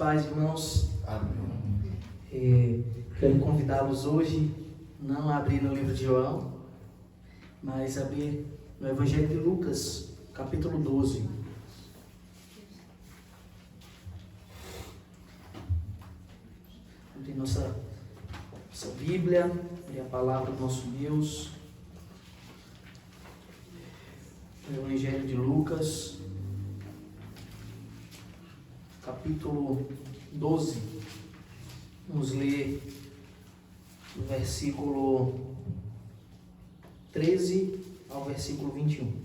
paz, irmãos. Amém. Quero convidá-los hoje, não a abrir no livro de João, mas a abrir no Evangelho de Lucas, capítulo 12. Abrir nossa Bíblia e a palavra do nosso Deus. O Evangelho de Lucas, capítulo 12. Vamos ler do versículo 13 ao versículo 21.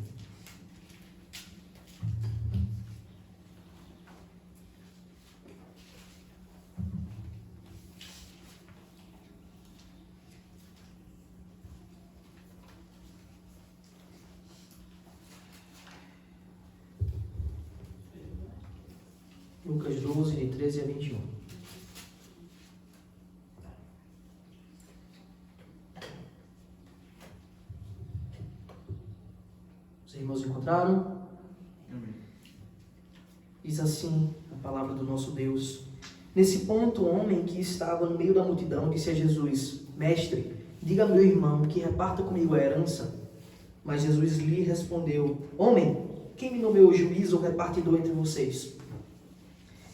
Lucas 12, de 13 a 21. Os irmãos encontraram? Amém. Diz assim a palavra do nosso Deus. Nesse ponto, o homem que estava no meio da multidão disse a Jesus: Mestre, diga a meu irmão que reparta comigo a herança. Mas Jesus lhe respondeu: Homem, quem me nomeou juiz ou repartidor entre vocês?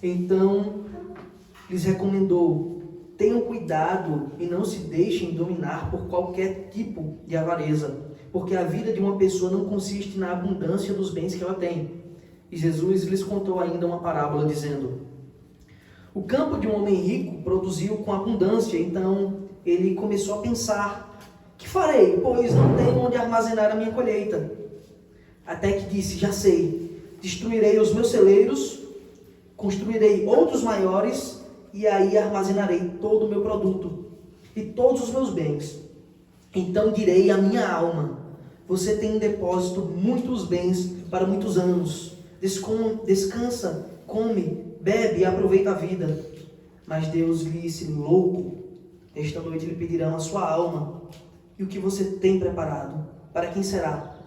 Então lhes recomendou: tenham cuidado e não se deixem dominar por qualquer tipo de avareza, porque a vida de uma pessoa não consiste na abundância dos bens que ela tem. E Jesus lhes contou ainda uma parábola, dizendo: o campo de um homem rico produziu com abundância. Então ele começou a pensar: que farei, pois não tenho onde armazenar a minha colheita? Até que disse: já sei, destruirei os meus celeiros, construirei outros maiores, e aí armazenarei todo o meu produto e todos os meus bens. Então direi à minha alma: você tem em depósito muitos bens para muitos anos. Descansa, come, bebe e aproveita a vida. Mas Deus lhe disse: louco, esta noite lhe pedirão a sua alma. E o que você tem preparado, para quem será?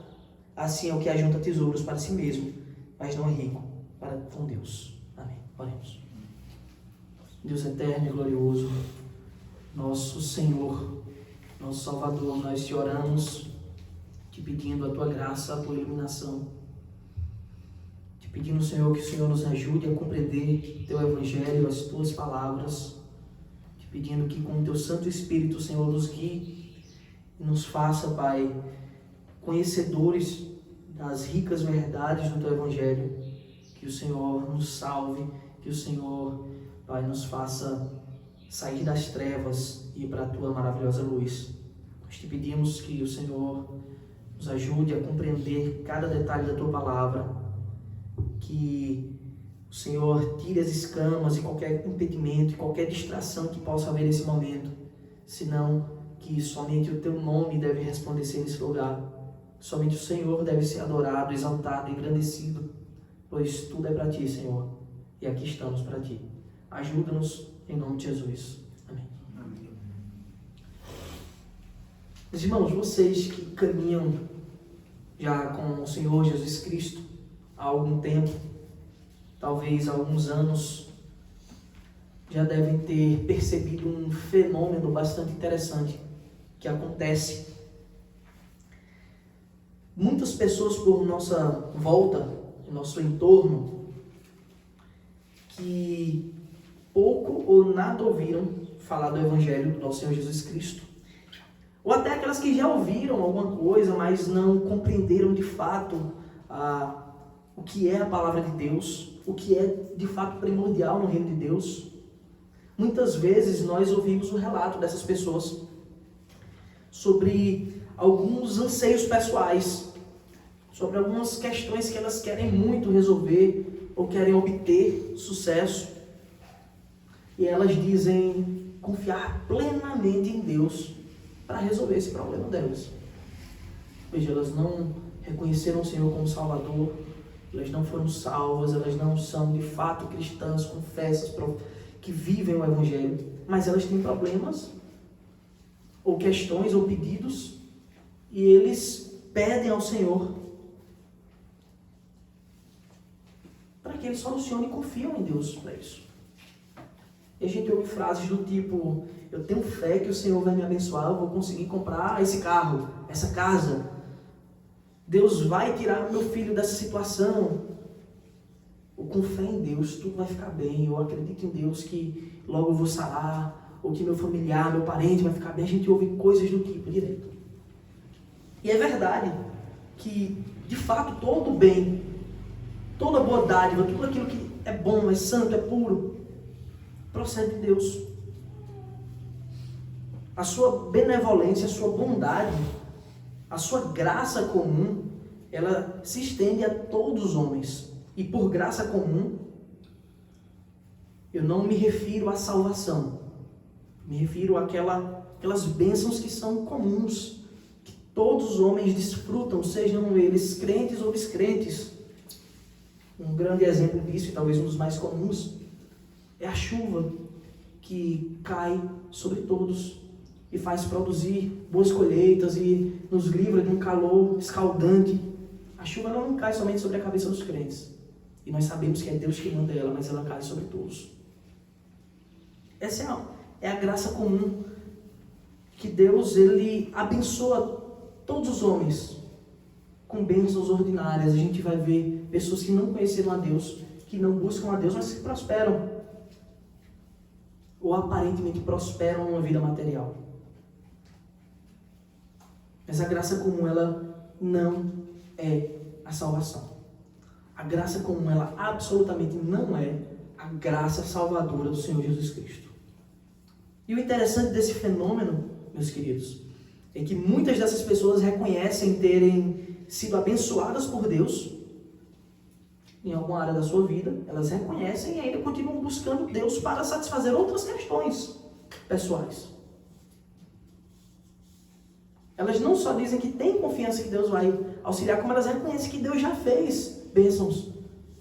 Assim é o que ajunta tesouros para si mesmo, mas não é rico para com Deus. Amém. Oremos. Deus eterno e glorioso, nosso Senhor, nosso Salvador, nós te oramos, te pedindo a tua graça, a tua iluminação, te pedindo, Senhor, que o Senhor nos ajude a compreender teu Evangelho, as tuas palavras, te pedindo que com o teu Santo Espírito, Senhor, nos guie e nos faça, Pai, conhecedores das ricas verdades do teu Evangelho, que o Senhor nos salve, que o Senhor, Pai, nos faça sair das trevas e ir para a tua maravilhosa luz. Nós te pedimos que o Senhor nos ajude a compreender cada detalhe da tua palavra, que o Senhor tire as escamas e qualquer impedimento, qualquer distração que possa haver nesse momento, senão que somente o teu nome deve resplandecer nesse lugar, somente o Senhor deve ser adorado, exaltado, engrandecido, pois tudo é para ti, Senhor, e aqui estamos para ti. Ajuda-nos em nome de Jesus. Amém. Amém. Meus irmãos, vocês que caminham já com o Senhor Jesus Cristo há algum tempo, talvez há alguns anos, já devem ter percebido um fenômeno bastante interessante que acontece. Muitas pessoas por nossa volta, em nosso entorno, que pouco ou nada ouviram falar do Evangelho do nosso Senhor Jesus Cristo. Ou até aquelas que já ouviram alguma coisa, mas não compreenderam de fato o que é a palavra de Deus, o que é de fato primordial no reino de Deus. Muitas vezes nós ouvimos o relato dessas pessoas sobre alguns anseios pessoais, sobre algumas questões que elas querem muito resolver ou querem obter sucesso. E elas dizem confiar plenamente em Deus para resolver esse problema delas. Veja, elas não reconheceram o Senhor como Salvador, elas não foram salvas, elas não são de fato cristãs, confessas, que vivem o Evangelho, mas elas têm problemas, ou questões, ou pedidos, e eles pedem ao Senhor para que Ele solucione e confiam em Deus para isso. E a gente ouve frases do tipo: eu tenho fé que o Senhor vai me abençoar, eu vou conseguir comprar esse carro, essa casa. Deus vai tirar meu filho dessa situação. Ou com fé em Deus, tudo vai ficar bem. Eu acredito em Deus que logo eu vou sarar, ou que meu familiar, meu parente vai ficar bem. A gente ouve coisas do tipo direto. E é verdade que, de fato, todo bem, toda boa dádiva, tudo aquilo que é bom, é santo, é puro, procede de Deus. A sua benevolência, a sua bondade, a sua graça comum, ela se estende a todos os homens. E por graça comum, eu não me refiro à salvação. Me refiro àquelas bênçãos que são comuns, que todos os homens desfrutam, sejam eles crentes ou descrentes. Um grande exemplo disso, e talvez um dos mais comuns, é a chuva que cai sobre todos e faz produzir boas colheitas e nos livra de um calor escaldante. A chuva ela não cai somente sobre a cabeça dos crentes. E nós sabemos que é Deus que manda ela, mas ela cai sobre todos. Essa é a graça comum que Deus ele abençoa todos os homens com bênçãos ordinárias. A gente vai ver pessoas que não conheceram a Deus, que não buscam a Deus, mas que prosperam. Ou aparentemente prosperam numa vida material. Mas a graça comum, ela não é a salvação. A graça comum, ela absolutamente não é a graça salvadora do Senhor Jesus Cristo. E o interessante desse fenômeno, meus queridos, é que muitas dessas pessoas reconhecem terem sido abençoadas por Deus em alguma área da sua vida. Elas reconhecem e ainda continuam buscando Deus para satisfazer outras questões pessoais. Elas não só dizem que têm confiança que Deus vai auxiliar, como elas reconhecem que Deus já fez bênçãos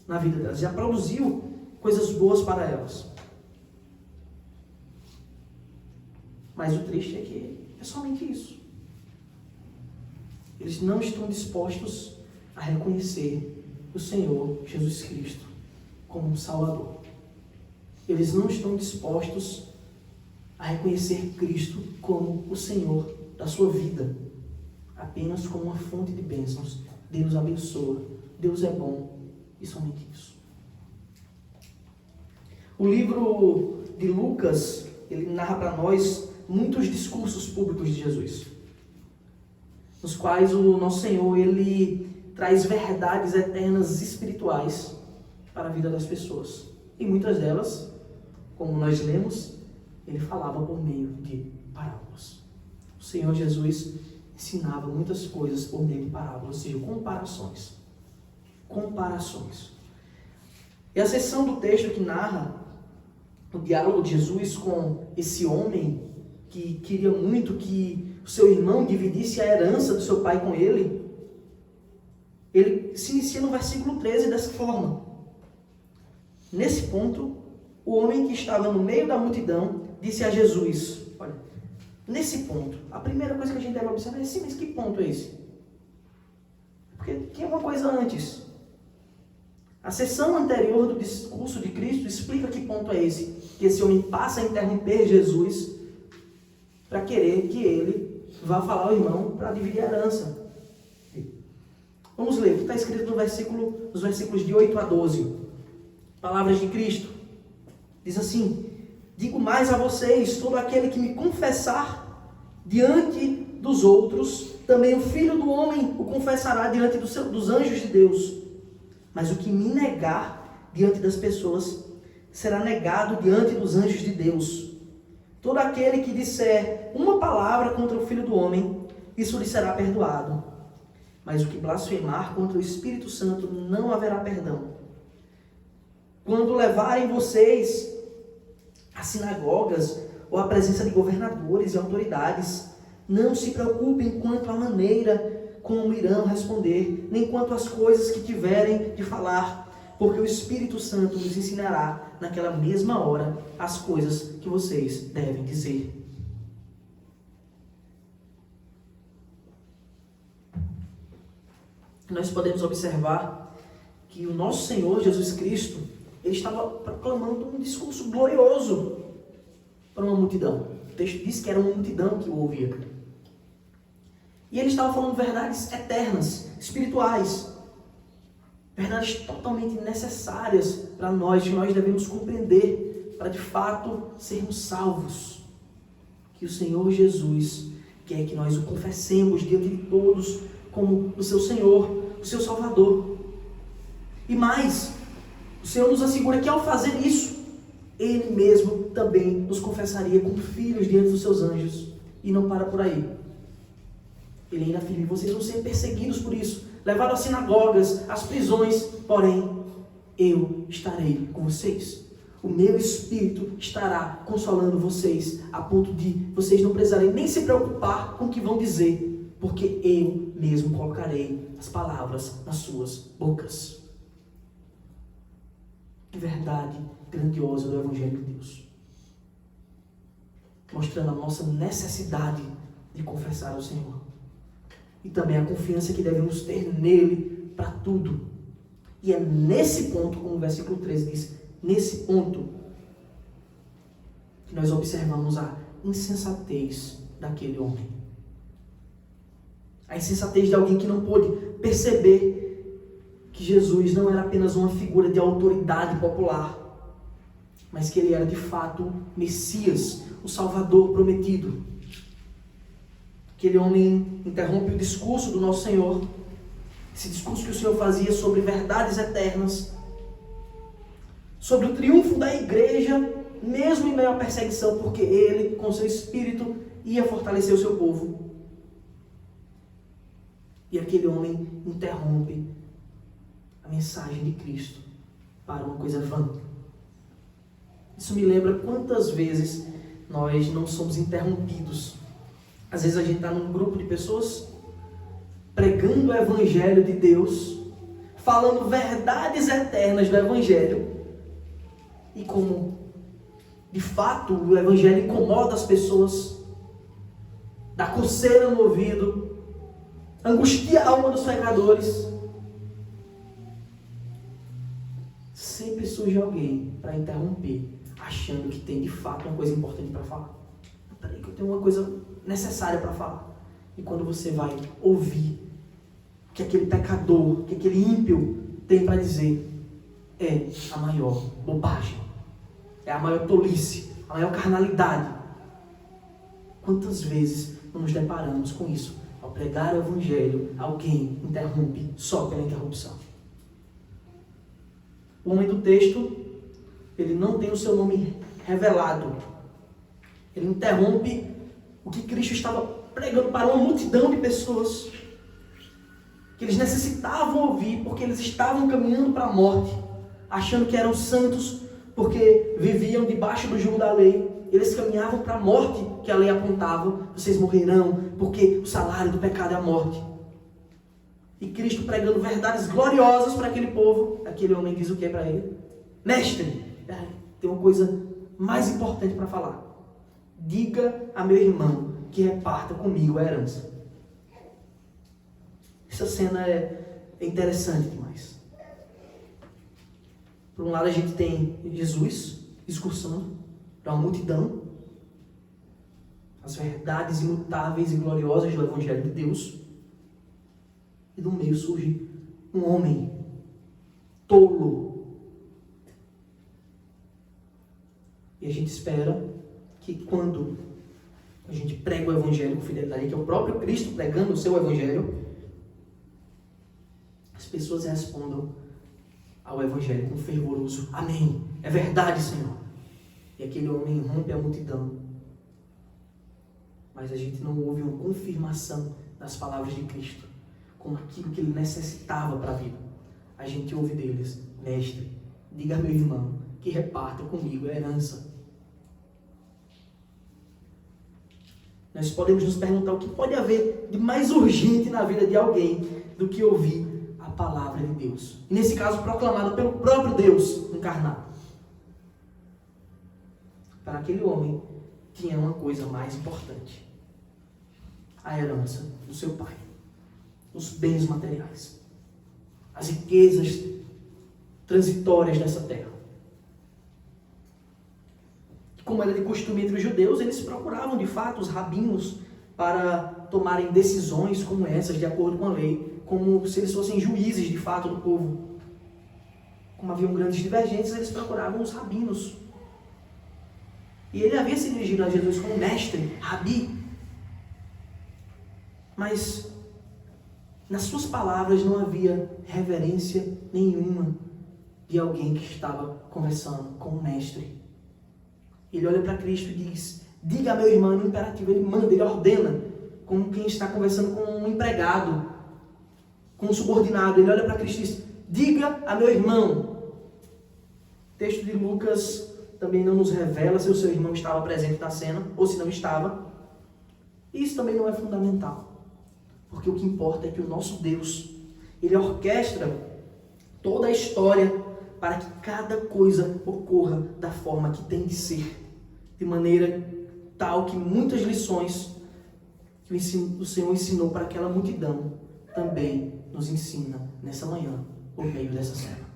na vida delas, já produziu coisas boas para elas. Mas o triste é que é somente isso. Eles não estão dispostos a reconhecer o Senhor Jesus Cristo como um Salvador. Eles não estão dispostos a reconhecer Cristo como o Senhor da sua vida, apenas como uma fonte de bênçãos. Deus abençoa, Deus é bom, e somente isso. O livro de Lucas, ele narra para nós muitos discursos públicos de Jesus, nos quais o nosso Senhor, ele traz verdades eternas espirituais para a vida das pessoas. E muitas delas, como nós lemos, ele falava por meio de parábolas. O Senhor Jesus ensinava muitas coisas por meio de parábolas, ou seja, comparações. Comparações. E a seção do texto que narra o diálogo de Jesus com esse homem que queria muito que o seu irmão dividisse a herança do seu pai com ele, ele se inicia no versículo 13 dessa forma. Nesse ponto, o homem que estava no meio da multidão disse a Jesus, olha, nesse ponto, a primeira coisa que a gente deve observar é assim, mas que ponto é esse? Porque tinha uma coisa antes. A seção anterior do discurso de Cristo explica que ponto é esse. Que esse homem passa a interromper Jesus para querer que ele vá falar ao irmão para dividir a herança. Vamos ler o que está escrito nos versículos de 8 a 12. Palavras de Cristo. Diz assim: digo mais a vocês, todo aquele que me confessar diante dos outros, também o Filho do Homem o confessará diante dos anjos de Deus. Mas o que me negar diante das pessoas, será negado diante dos anjos de Deus. Todo aquele que disser uma palavra contra o Filho do Homem, isso lhe será perdoado. Mas o que blasfemar contra o Espírito Santo, não haverá perdão. Quando levarem vocês às sinagogas ou à presença de governadores e autoridades, não se preocupem quanto à maneira como irão responder, nem quanto às coisas que tiverem de falar, porque o Espírito Santo nos ensinará naquela mesma hora as coisas que vocês devem dizer. Nós podemos observar que o nosso Senhor Jesus Cristo, ele estava proclamando um discurso glorioso. para uma multidão. O texto diz que era uma multidão que o ouvia. E ele estava falando verdades eternas, espirituais. Verdades totalmente necessárias para nós, que nós devemos compreender para de fato sermos salvos. Que o Senhor Jesus quer que nós o confessemos diante de todos como o seu Senhor, o seu Salvador. E mais, o Senhor nos assegura que ao fazer isso, Ele mesmo também nos confessaria como filhos diante dos seus anjos. E não para por aí. Ele ainda afirma: vocês vão ser perseguidos por isso, levados às sinagogas, às prisões, porém, eu estarei com vocês. O meu Espírito estará consolando vocês, a ponto de vocês não precisarem nem se preocupar com o que vão dizer, porque eu mesmo colocarei as palavras nas suas bocas. Que verdade grandiosa do Evangelho de Deus. Mostrando a nossa necessidade de confessar ao Senhor. E também a confiança que devemos ter nele para tudo. E é nesse ponto, como o versículo 13 diz, nesse ponto, que nós observamos a insensatez daquele homem. A insensatez de alguém que não pôde perceber que Jesus não era apenas uma figura de autoridade popular, mas que ele era de fato o Messias, o Salvador prometido. Aquele homem interrompe o discurso do nosso Senhor, esse discurso que o Senhor fazia sobre verdades eternas, sobre o triunfo da igreja, mesmo em meio à perseguição, porque ele, com seu Espírito, ia fortalecer o seu povo. E aquele homem interrompe a mensagem de Cristo para uma coisa vã. Isso me lembra quantas vezes nós não somos interrompidos. Às vezes a gente está num grupo de pessoas pregando o Evangelho de Deus, falando verdades eternas do Evangelho, e como de fato o Evangelho incomoda as pessoas, dá coceira no ouvido, angustia a alma dos pecadores, sempre surge alguém para interromper, achando que tem de fato uma coisa importante para falar. Peraí que eu tenho uma coisa necessária para falar. E quando você vai ouvir o que aquele pecador, o que aquele ímpio tem para dizer, é a maior bobagem, é a maior tolice, a maior carnalidade. Quantas vezes não nos deparamos com isso? Ao pregar o Evangelho, alguém interrompe só pela interrupção. O homem do texto, ele não tem o seu nome revelado. Ele interrompe o que Cristo estava pregando para uma multidão de pessoas que eles necessitavam ouvir, porque eles estavam caminhando para a morte, achando que eram santos, porque viviam debaixo do jugo da lei. Eles caminhavam para a morte que a lei apontava. Vocês morrerão, porque o salário do pecado é a morte. E Cristo pregando verdades gloriosas para aquele povo. Aquele homem diz o que para ele? Mestre, tem uma coisa mais importante para falar. Diga a meu irmão que reparta comigo a herança. Essa cena é interessante demais. Por um lado a gente tem Jesus discursando para uma multidão as verdades imutáveis e gloriosas do Evangelho de Deus. E no meio surge um homem tolo. E a gente espera que quando a gente prega o Evangelho com fidelidade, que é o próprio Cristo pregando o seu Evangelho, as pessoas respondam ao Evangelho com fervoroso amém. É verdade, Senhor. E aquele homem rompe a multidão. Mas a gente não ouve uma confirmação das palavras de Cristo como aquilo que ele necessitava para a vida. A gente ouve deles: mestre, diga a meu irmão que reparta comigo a herança. Nós podemos nos perguntar o que pode haver de mais urgente na vida de alguém do que ouvir a palavra de Deus. E nesse caso proclamada pelo próprio Deus encarnado. Para aquele homem tinha uma coisa mais importante: a herança do seu pai, os bens materiais, as riquezas transitórias dessa terra. como era de costume entre os judeus, eles procuravam de fato os rabinos para tomarem decisões como essas, de acordo com a lei, como se eles fossem juízes de fato do povo. Como haviam grandes divergências, eles procuravam os rabinos. E ele havia se dirigido a Jesus como mestre, rabi. Mas nas suas palavras não havia reverência nenhuma de alguém que estava conversando com o mestre. Ele olha para Cristo e diz: diga a meu irmão, no imperativo. Ele manda, ele ordena, como quem está conversando com um empregado, com um subordinado. Ele olha para Cristo e diz: diga a meu irmão. O texto de Lucas também não nos revela se o seu irmão estava presente na cena ou se não estava. Isso também não é fundamental, porque o que importa é que o nosso Deus, Ele orquestra toda a história para que cada coisa ocorra da forma que tem de ser, de maneira tal que muitas lições que o Senhor ensinou para aquela multidão também nos ensina nessa manhã, por meio dessa cena.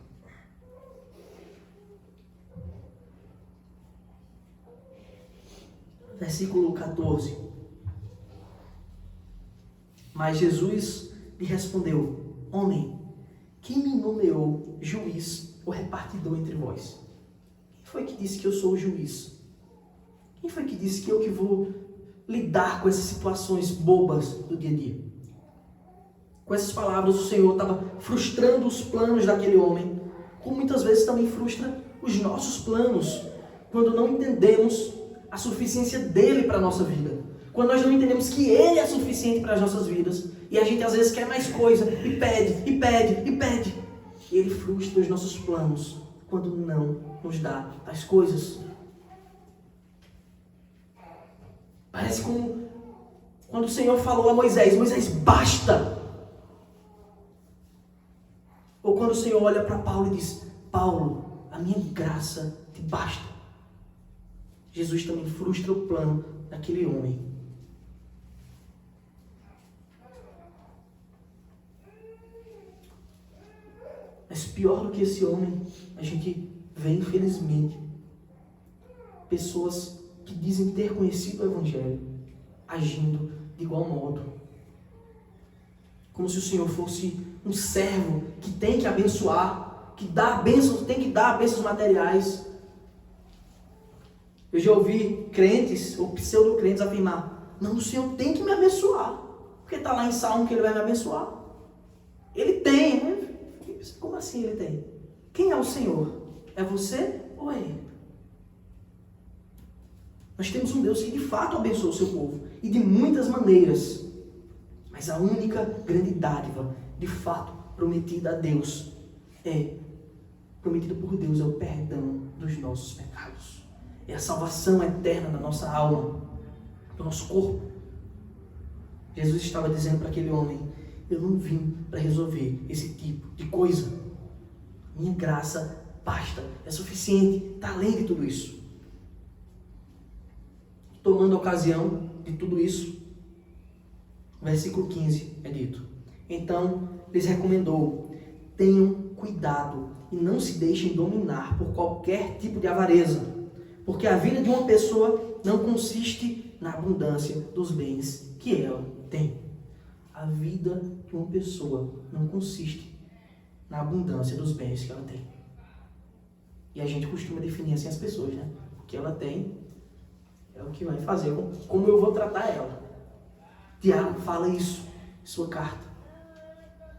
Versículo 14. Mas Jesus lhe respondeu: homem, quem me nomeou juiz ou repartidor entre vós? Quem foi que disse que eu sou o juiz? Quem foi que disse que eu que vou lidar com essas situações bobas do dia a dia? Com essas palavras, o Senhor estava frustrando os planos daquele homem, como muitas vezes também frustra os nossos planos, quando não entendemos a suficiência dele para a nossa vida. Quando nós não entendemos que ele é suficiente para as nossas vidas, e a gente às vezes quer mais coisa, e pede, e pede, e pede. E ele frustra os nossos planos, quando não nos dá as coisas. Parece como quando o Senhor falou a Moisés: Moisés, basta! Ou quando o Senhor olha para Paulo e diz: Paulo, a minha graça te basta. Jesus também frustra o plano daquele homem. Mas pior do que esse homem, a gente vê, infelizmente, pessoas que dizem ter conhecido o Evangelho, agindo de igual modo. Como se o Senhor fosse um servo que tem que abençoar, que dá bênçãos, tem que dar bênçãos materiais. Eu já ouvi crentes ou pseudo-crentes afirmar: não, o Senhor tem que me abençoar, porque está lá em Salmo que Ele vai me abençoar. Ele tem, né? Como assim Ele tem? Quem é o Senhor? É você ou é Ele? Nós temos um Deus que de fato abençoa o seu povo, e de muitas maneiras. Mas a única grande dádiva, de fato, prometida a Deus, prometida por Deus, é o perdão dos nossos pecados. É a salvação eterna da nossa alma, do nosso corpo. Jesus estava dizendo para aquele homem: eu não vim para resolver esse tipo de coisa. Minha graça basta, é suficiente, está além de tudo isso. Tomando ocasião de tudo isso, versículo 15 é dito: então lhes recomendou: tenham cuidado e não se deixem dominar por qualquer tipo de avareza, porque a vida de uma pessoa não consiste na abundância dos bens que ela tem. A vida de uma pessoa não consiste na abundância dos bens que ela tem. E a gente costuma definir assim as pessoas, né? O que ela tem é o que vai fazer, como eu vou tratar ela. Tiago fala isso em sua carta.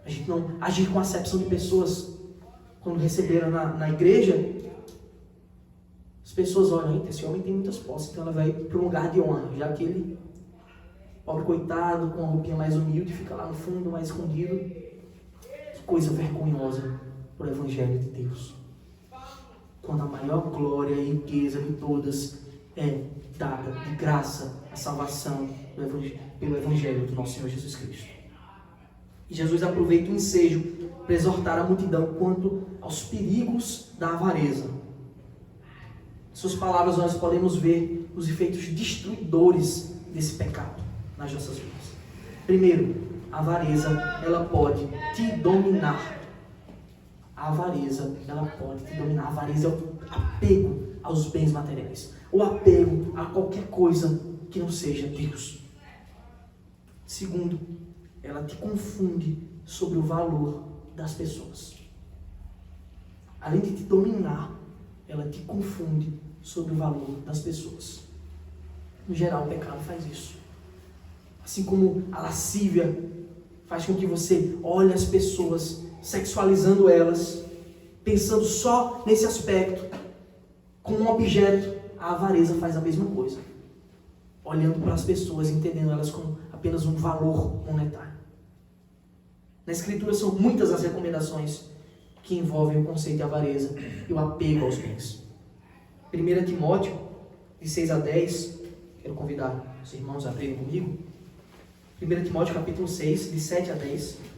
A gente não agir com acepção de pessoas. Quando receberam na igreja, as pessoas olham: esse homem tem muitas posses, então ela vai para um lugar de honra, já que ele, pobre coitado, com a roupinha mais humilde, fica lá no fundo, mais escondido. Que coisa vergonhosa para o Evangelho de Deus. Quando a maior glória e riqueza de todas é dada de graça, a salvação pelo Evangelho do nosso Senhor Jesus Cristo. E Jesus aproveita o ensejo para exortar a multidão quanto aos perigos da avareza. Em suas palavras, nós podemos ver os efeitos destruidores desse pecado nas nossas vidas. Primeiro, a avareza, ela pode te dominar. A avareza, ela pode te dominar. A avareza é o apego aos bens materiais, o apego a qualquer coisa que não seja Deus. Segundo, ela te confunde sobre o valor das pessoas. Além de te dominar, ela te confunde sobre o valor das pessoas. No geral, o pecado faz isso. Assim como a lascívia faz com que você olhe as pessoas, sexualizando elas, pensando só nesse aspecto, como um objeto, a avareza faz a mesma coisa. Olhando para as pessoas, entendendo elas como apenas um valor monetário. Na Escritura são muitas as recomendações que envolvem o conceito de avareza e o apego aos bens. 1 Timóteo, de 6 a 10, quero convidar os irmãos a abrirem comigo. 1 Timóteo capítulo 6, de 7 a 10.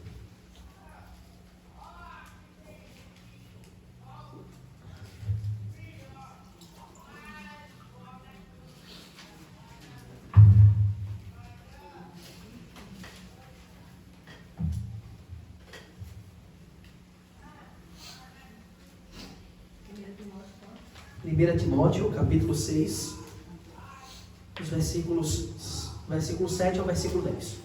Primeira Timóteo, capítulo 6, os versículo 7 ao versículo 10.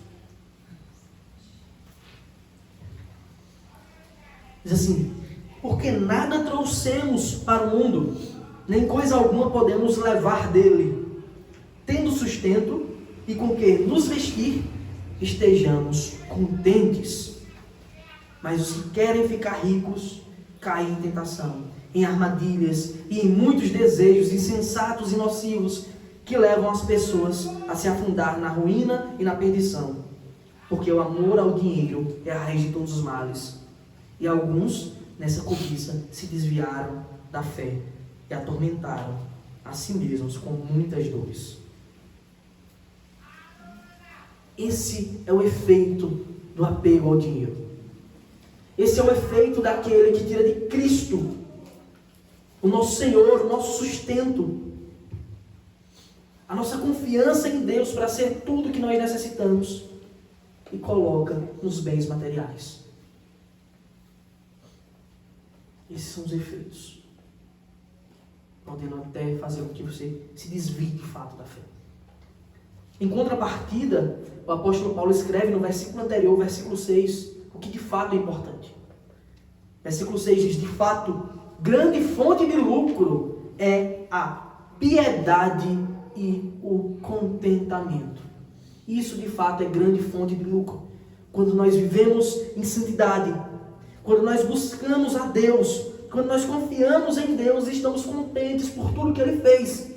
Diz assim: porque nada trouxemos para o mundo, nem coisa alguma podemos levar dele. Tendo sustento e com que nos vestir, estejamos contentes. Mas os que querem ficar ricos caem em tentação, em armadilhas e em muitos desejos insensatos e nocivos que levam as pessoas a se afundar na ruína e na perdição. Porque o amor ao dinheiro é a raiz de todos os males. E alguns, nessa cobiça, se desviaram da fé e atormentaram a si mesmos com muitas dores. Esse é o efeito do apego ao dinheiro. Esse é o efeito daquele que tira de Cristo, o nosso Senhor, o nosso sustento, a nossa confiança em Deus para ser tudo que nós necessitamos, e coloca nos bens materiais. Esses são os efeitos, podendo até fazer com que você se desvie de fato da fé. Em contrapartida, o apóstolo Paulo escreve no versículo anterior, versículo 6, o que de fato é importante. Versículo 6 diz: de fato, grande fonte de lucro é a piedade e o contentamento. Isso de fato é grande fonte de lucro. Quando nós vivemos em santidade, quando nós buscamos a Deus, quando nós confiamos em Deus e estamos contentes por tudo que Ele fez.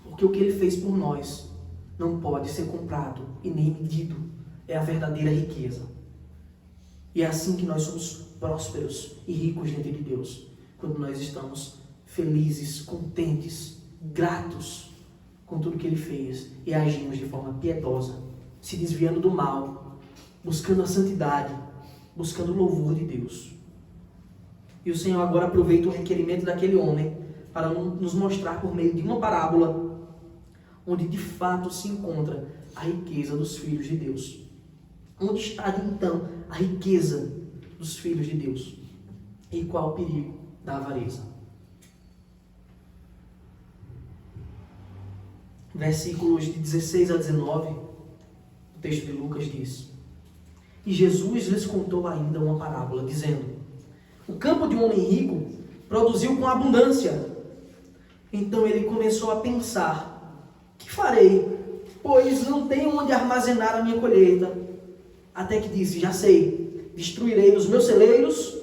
Porque o que Ele fez por nós não pode ser comprado e nem medido. É a verdadeira riqueza. E é assim que nós somos prósperos e ricos diante de Deus. Quando nós estamos felizes, contentes, gratos com tudo que Ele fez e agimos de forma piedosa, se desviando do mal, buscando a santidade, buscando o louvor de Deus. E o Senhor agora aproveita o requerimento daquele homem para nos mostrar por meio de uma parábola onde de fato se encontra a riqueza dos filhos de Deus. Onde está então a riqueza dos filhos de Deus? E qual o perigo da avareza? Versículos de 16 a 19, o texto de Lucas diz: e Jesus lhes contou ainda uma parábola, dizendo: o campo de um homem rico produziu com abundância. Então ele começou a pensar: que farei? Pois não tenho onde armazenar a minha colheita. Até que disse: já sei, destruirei os meus celeiros,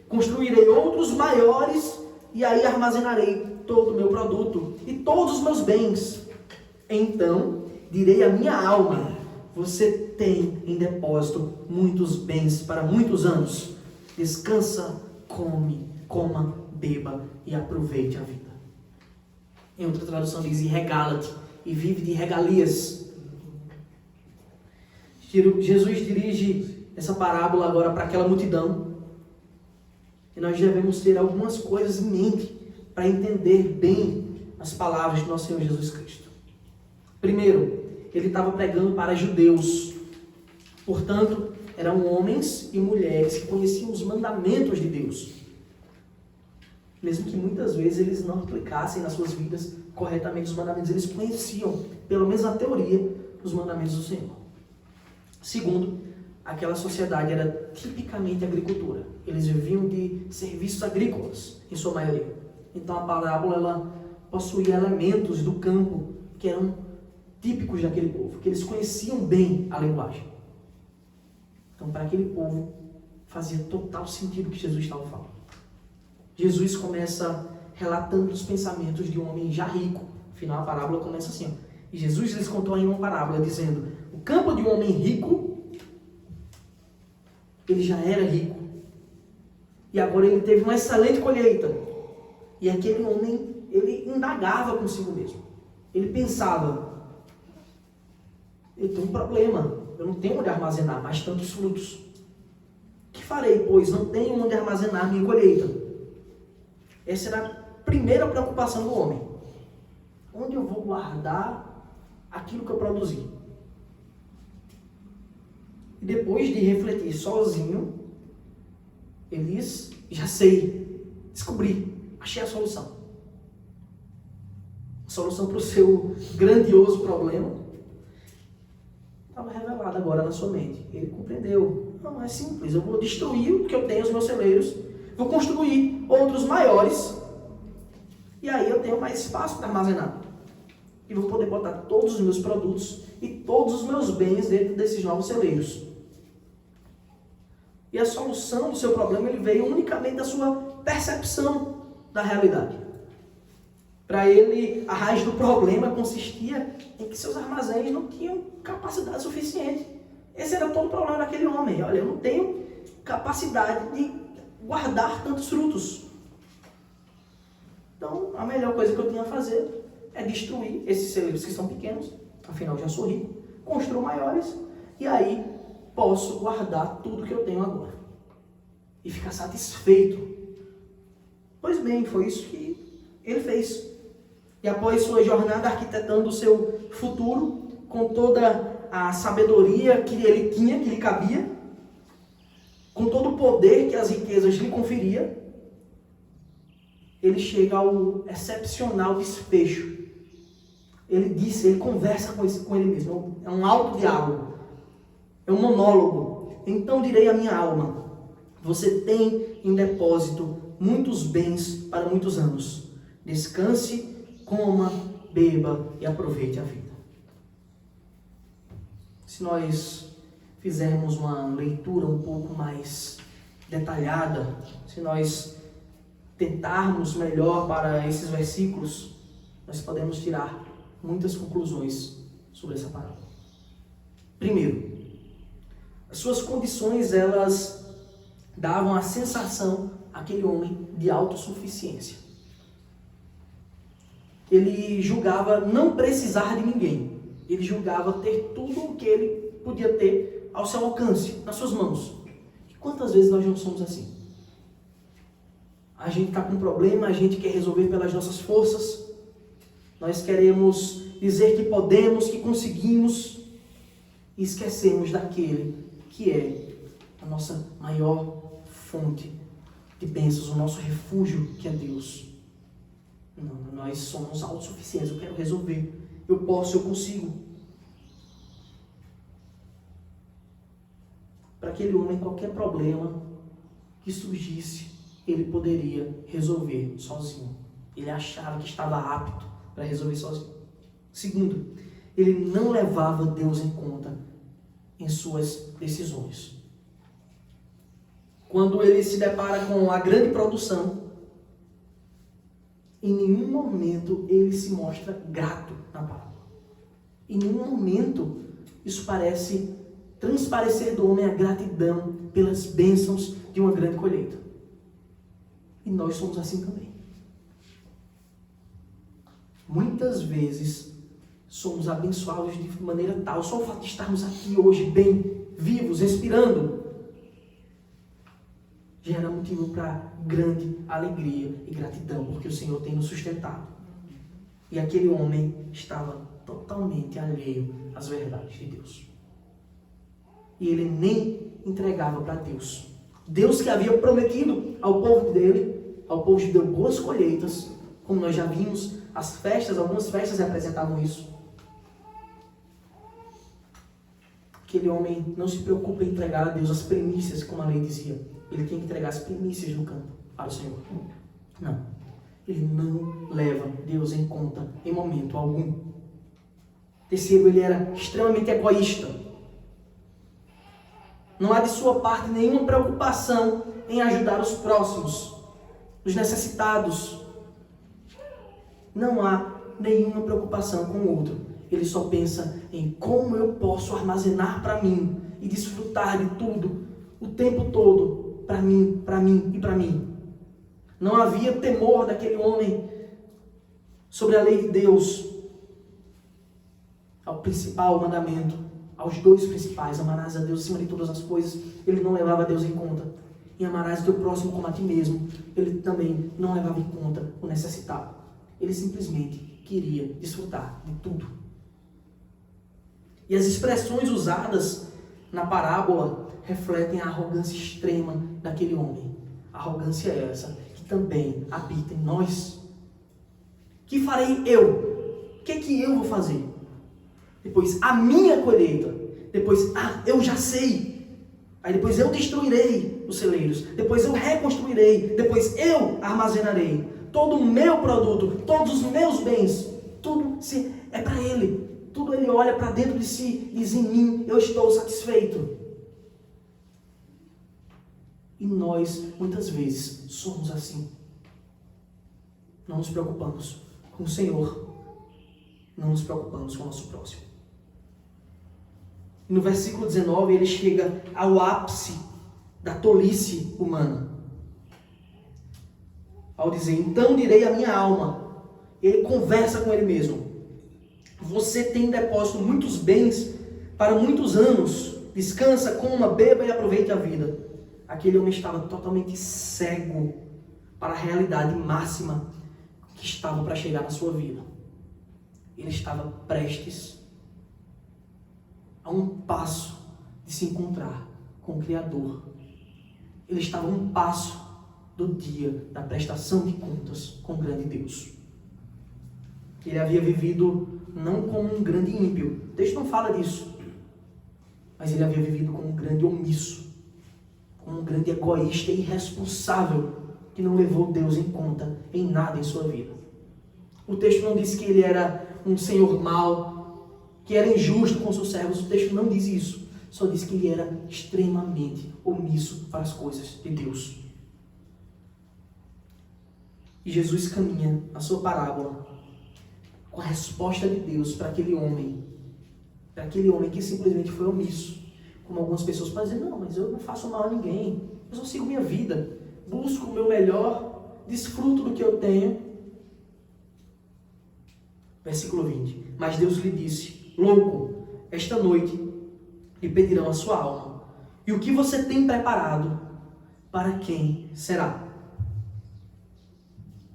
construirei outros maiores, e aí armazenarei todo o meu produto e todos os meus bens. Então direi à minha alma: você tem em depósito muitos bens para muitos anos. Descansa, coma, beba e aproveite a vida. Em outra tradução diz: e regala-te e vive de regalias. Jesus dirige essa parábola agora para aquela multidão. E nós devemos ter algumas coisas em mente para entender bem as palavras de nosso Senhor Jesus Cristo. Primeiro, ele estava pregando para judeus. Portanto, eram homens e mulheres que conheciam os mandamentos de Deus. mesmo que muitas vezes eles não aplicassem nas suas vidas corretamente os mandamentos, eles conheciam, pelo menos na teoria, os mandamentos do Senhor. Segundo, aquela sociedade era tipicamente agricultura. Eles viviam de serviços agrícolas, em sua maioria. Então a parábola ela possuía elementos do campo que eram típicos daquele povo, que eles conheciam bem a linguagem. Então, para aquele povo, fazia total sentido o que Jesus estava falando. Jesus começa relatando os pensamentos de um homem já rico. Afinal, a parábola começa assim. Ó. E Jesus lhes contou aí uma parábola, dizendo: o campo de um homem rico, ele já era rico. E agora ele teve uma excelente colheita. E aquele homem, ele indagava consigo mesmo. Ele pensava: eu tenho um problema, eu não tenho onde armazenar mais tantos frutos. O que farei, pois não tenho onde armazenar minha colheita? Essa era a primeira preocupação do homem. Onde eu vou guardar aquilo que eu produzi? E depois de refletir sozinho, ele diz: já sei, descobri, achei a solução. A solução para o seu grandioso problema estava revelada agora na sua mente. Ele compreendeu. Não, é simples, eu vou destruir o que eu tenho, os meus celeiros, vou construir outros maiores, e aí eu tenho mais espaço para armazenar. E vou poder botar todos os meus produtos e todos os meus bens dentro desses novos celeiros. E a solução do seu problema ele veio unicamente da sua percepção da realidade. Para ele, a raiz do problema consistia em que seus armazéns não tinham capacidade suficiente. Esse era todo o problema daquele homem. Olha, eu não tenho capacidade de guardar tantos frutos. Então, a melhor coisa que eu tinha a fazer é destruir esses celeiros que são pequenos, afinal já sou rico, construo maiores, e aí posso guardar tudo que eu tenho agora. E ficar satisfeito. Pois bem, foi isso que ele fez. E após sua jornada arquitetando o seu futuro, com toda a sabedoria que ele tinha, que lhe cabia, com todo o poder que as riquezas lhe conferia, ele chega ao excepcional desfecho. Ele conversa com ele mesmo, é um autodiálogo, é um monólogo. Então direi à minha alma: você tem em depósito muitos bens para muitos anos. Descanse, coma, beba e aproveite a vida. Se nós fizermos uma leitura um pouco mais detalhada, se nós tentarmos melhor para esses versículos, nós podemos tirar muitas conclusões sobre essa parábola. Primeiro, as suas condições, elas davam a sensação àquele homem de autossuficiência. Ele julgava não precisar de ninguém. Ele julgava ter tudo o que ele podia ter ao seu alcance, nas suas mãos. E quantas vezes nós não somos assim? A gente está com um problema, a gente quer resolver pelas nossas forças. Nós queremos dizer que podemos, que conseguimos. E esquecemos daquele que é a nossa maior fonte de bênçãos, o nosso refúgio, que é Deus. Não, nós somos autossuficientes. Eu quero resolver. Eu posso, eu consigo. Para aquele homem, qualquer problema que surgisse, ele poderia resolver sozinho. Ele achava que estava apto para resolver sozinho. Segundo, ele não levava Deus em conta em suas decisões. Quando ele se depara com a grande produção, em nenhum momento ele se mostra grato na parábola. Em nenhum momento isso parece transparecer do homem a gratidão pelas bênçãos de uma grande colheita. E nós somos assim também. Muitas vezes somos abençoados de maneira tal, só o fato de estarmos aqui hoje bem, vivos, respirando, gera motivo para grande alegria e gratidão, porque o Senhor tem nos sustentado. E aquele homem estava totalmente alheio às verdades de Deus. E ele nem entregava para Deus. Deus que havia prometido ao povo dele ao povo judeu boas colheitas, como nós já vimos, as festas, algumas festas representavam isso. Aquele homem não se preocupa em entregar a Deus as primícias, como a lei dizia. Ele tem que entregar as primícias do campo para o Senhor. Não. Ele não leva Deus em conta em momento algum. Terceiro, ele era extremamente egoísta. Não há de sua parte nenhuma preocupação em ajudar os próximos, os necessitados. Não há nenhuma preocupação com o outro. Ele só pensa em como eu posso armazenar para mim e desfrutar de tudo o tempo todo, para mim e para mim. Não havia temor daquele homem sobre a lei de Deus, ao principal mandamento, aos dois principais: amarás a Deus acima de todas as coisas. Ele não levava Deus em conta. E amarás o teu próximo como a ti mesmo. Ele também não levava em conta o necessitado. Ele simplesmente queria desfrutar de tudo. E as expressões usadas na parábola refletem a arrogância extrema daquele homem. A arrogância é essa que também habita em nós. Que farei eu? O que eu vou fazer? Depois, a minha colheita. Depois, eu já sei. Aí depois eu destruirei os celeiros. Depois eu reconstruirei. Depois eu armazenarei. Todo o meu produto, todos os meus bens, tudo é para ele. Tudo ele olha para dentro de si e diz: em mim eu estou satisfeito. E nós, muitas vezes, somos assim. Não nos preocupamos com o Senhor. Não nos preocupamos com o nosso próximo. E no versículo 19, ele chega ao ápice da tolice humana. Ao dizer: então direi à minha alma. Ele conversa com ele mesmo: você tem em depósito muitos bens para muitos anos. Descansa, coma, beba e aproveite a vida. Aquele homem estava totalmente cego para a realidade máxima que estava para chegar na sua vida. Ele estava prestes a um passo de se encontrar com o Criador. Ele estava a um passo do dia da prestação de contas com o grande Deus. Ele havia vivido não como um grande ímpio. O texto não fala disso. Mas ele havia vivido como um grande omisso. Como um grande egoísta e irresponsável que não levou Deus em conta em nada em sua vida. O texto não diz que ele era um senhor mau, que era injusto com seus servos. O texto não diz isso. Só diz que ele era extremamente omisso para as coisas de Deus. E Jesus caminha na sua parábola com a resposta de Deus para aquele homem que simplesmente foi omisso. Como algumas pessoas podem dizer: não, mas eu não faço mal a ninguém, eu só sigo minha vida, busco o meu melhor, desfruto do que eu tenho. Versículo 20. Mas Deus lhe disse: louco, esta noite lhe pedirão a sua alma, e o que você tem preparado, para quem será?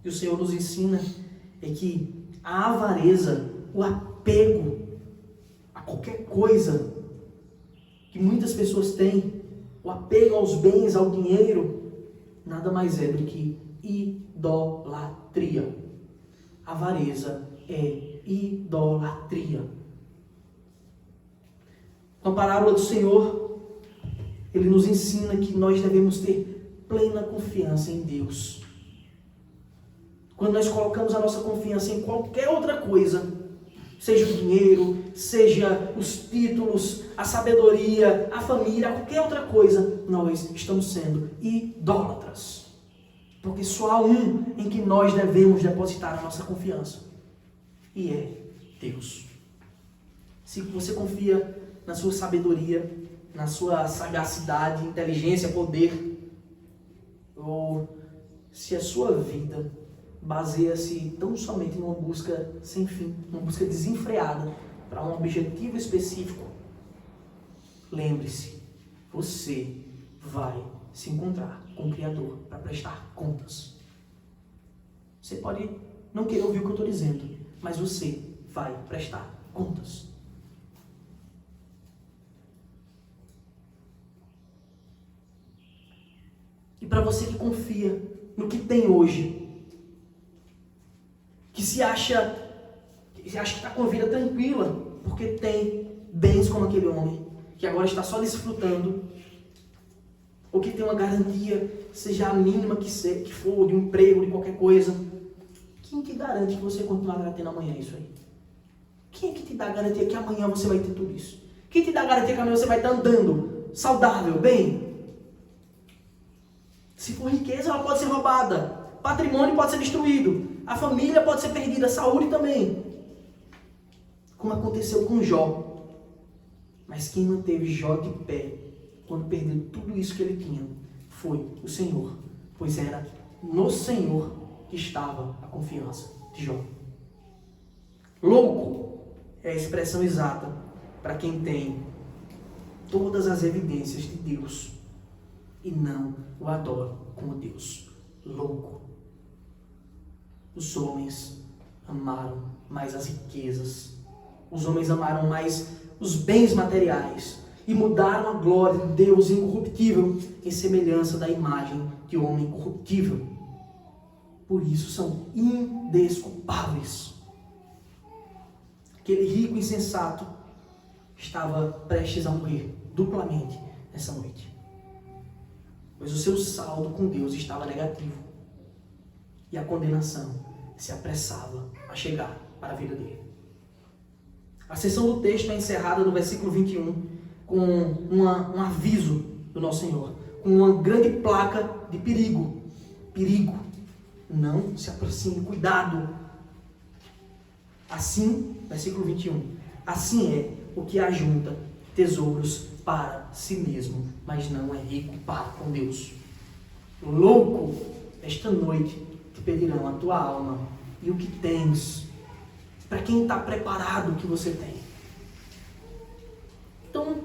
E o Senhor nos ensina que a avareza, o apego a qualquer coisa que muitas pessoas têm, o apego aos bens, ao dinheiro, nada mais é do que idolatria. Avareza é idolatria. Com a parábola do Senhor, ele nos ensina que nós devemos ter plena confiança em Deus. Quando nós colocamos a nossa confiança em qualquer outra coisa, seja o dinheiro, seja os títulos, a sabedoria, a família, qualquer outra coisa, nós estamos sendo idólatras. Porque só há um em que nós devemos depositar a nossa confiança. E é Deus. Se você confia na sua sabedoria, na sua sagacidade, inteligência, poder, ou se a sua vida baseia-se tão somente numa busca sem fim, uma busca desenfreada para um objetivo específico, lembre-se, você vai se encontrar com o Criador para prestar contas. Você pode não querer ouvir o que eu estou dizendo, mas você vai prestar contas. E para você que confia no que tem hoje, que se acha que está com a vida tranquila, porque tem bens como aquele homem, que agora está só desfrutando, ou que tem uma garantia, seja a mínima que for, de um emprego, de qualquer coisa. Quem te garante que você continuará tendo amanhã isso aí? Quem é que te dá a garantia que amanhã você vai ter tudo isso? Quem te dá a garantia que amanhã você vai estar andando saudável, bem? Se for riqueza, ela pode ser roubada. Patrimônio pode ser destruído. A família pode ser perdida. A saúde também. Como aconteceu com Jó. Mas quem manteve Jó de pé quando perdeu tudo isso que ele tinha foi o Senhor. Pois era no Senhor que estava a confiança de Jó. Louco é a expressão exata para quem tem todas as evidências de Deus e não o adora como Deus. Louco. Os homens amaram mais as riquezas. Os homens amaram mais os bens materiais e mudaram a glória de Deus incorruptível em semelhança da imagem de homem corruptível. Por isso são indesculpáveis. Aquele rico insensato estava prestes a morrer duplamente nessa noite, pois o seu saldo com Deus estava negativo e a condenação se apressava a chegar para a vida dele. A seção do texto é encerrada no versículo 21 com um aviso do nosso Senhor, com uma grande placa de perigo. Perigo, não se aproxime, cuidado. Assim, versículo 21, assim é o que ajunta tesouros para si mesmo, mas não é rico para com Deus. Louco, esta noite te pedirão a tua alma e o que tens, para quem está preparado o que você tem. Então,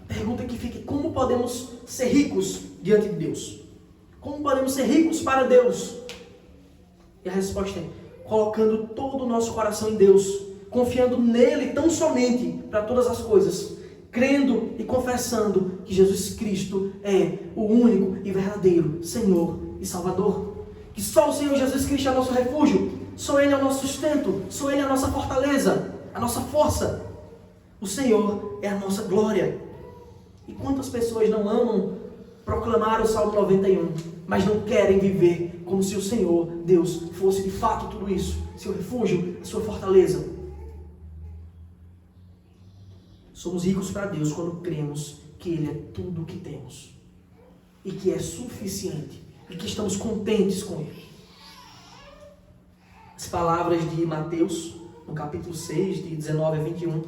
a pergunta que fica: como podemos ser ricos diante de Deus? Como podemos ser ricos para Deus? E a resposta é: colocando todo o nosso coração em Deus, confiando nele tão somente para todas as coisas, crendo e confessando que Jesus Cristo é o único e verdadeiro Senhor e Salvador. Que só o Senhor Jesus Cristo é o nosso refúgio, só Ele é o nosso sustento, só Ele é a nossa fortaleza, a nossa força. O Senhor é a nossa glória. E quantas pessoas não amam proclamar o Salmo 91, mas não querem viver como se o Senhor, Deus, fosse de fato tudo isso, seu refúgio, a sua fortaleza. Somos ricos para Deus quando cremos que Ele é tudo o que temos e que é suficiente e que estamos contentes com Ele. As palavras de Mateus, no capítulo 6, de 19 a 21,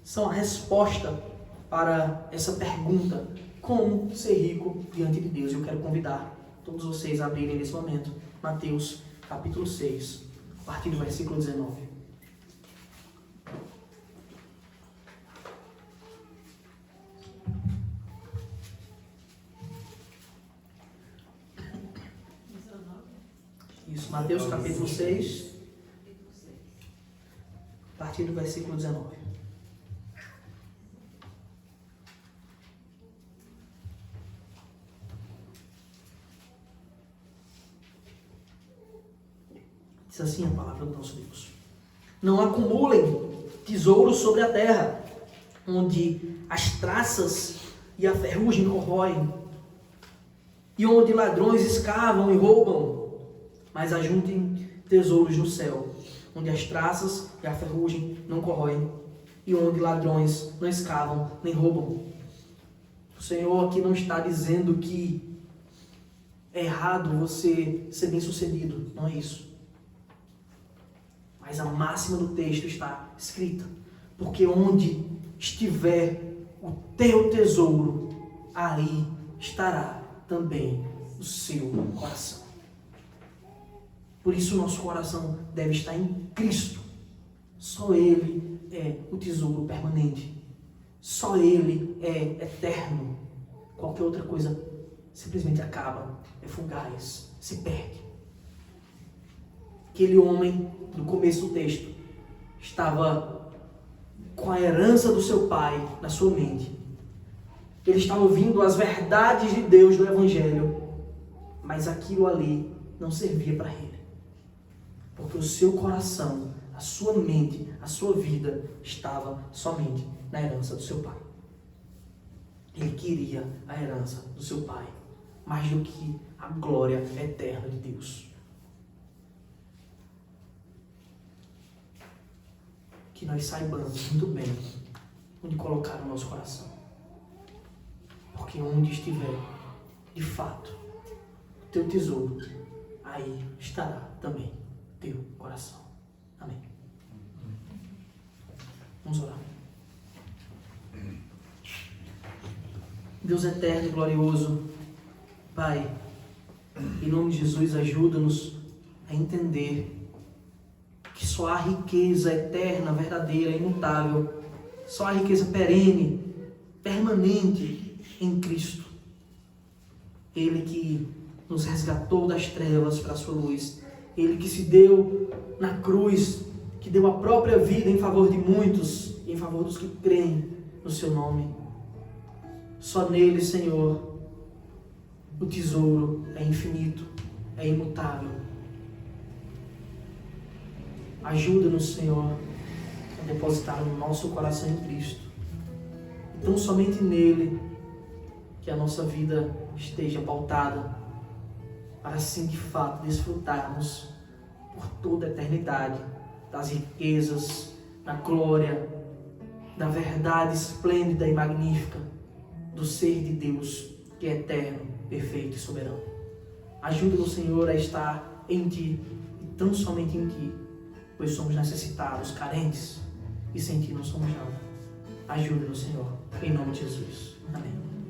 são a resposta para essa pergunta: como ser rico diante de Deus? Eu quero convidar todos vocês a abrirem nesse momento Mateus capítulo 6, a partir do versículo 19. Isso, Mateus capítulo 6, a partir do versículo 19. Diz assim a palavra do nosso Deus: não acumulem tesouros sobre a terra, onde as traças e a ferrugem corroem, e onde ladrões escavam e roubam, mas ajuntem tesouros no céu, onde as traças e a ferrugem não corroem, e onde ladrões não escavam nem roubam. O Senhor aqui não está dizendo que é errado você ser bem sucedido, não é isso. Mas a máxima do texto está escrita: porque onde estiver o teu tesouro, aí estará também o seu coração. Por isso nosso coração deve estar em Cristo. Só Ele é o tesouro permanente. Só Ele é eterno. Qualquer outra coisa simplesmente acaba, é fugaz, se perde. Aquele homem, no começo do texto, estava com a herança do seu pai na sua mente. Ele estava ouvindo as verdades de Deus no Evangelho, mas aquilo ali não servia para ele. Porque o seu coração, a sua mente, a sua vida estava somente na herança do seu pai. Ele queria a herança do seu pai, mais do que a glória eterna de Deus. Que nós saibamos muito bem onde colocar o nosso coração. Porque onde estiver, de fato, o teu tesouro, aí estará também teu coração. Amém. Vamos orar. Deus eterno e glorioso, Pai, em nome de Jesus, ajuda-nos a entender que só há riqueza eterna, verdadeira, imutável, só há riqueza perene, permanente em Cristo. Ele que nos resgatou das trevas para a sua luz. Ele que se deu na cruz, que deu a própria vida em favor de muitos, em favor dos que creem no seu nome. Só nele, Senhor, o tesouro é infinito, é imutável. Ajuda-nos, Senhor, a depositar no nosso coração em Cristo. Então, somente nele que a nossa vida esteja pautada, para assim, de fato, desfrutarmos por toda a eternidade das riquezas, da glória, da verdade esplêndida e magnífica do ser de Deus, que é eterno, perfeito e soberano. Ajuda-nos, Senhor, a estar em Ti, e tão somente em Ti, pois somos necessitados, carentes, e sem Ti não somos nada. Ajuda-nos, Senhor, em nome de Jesus. Amém.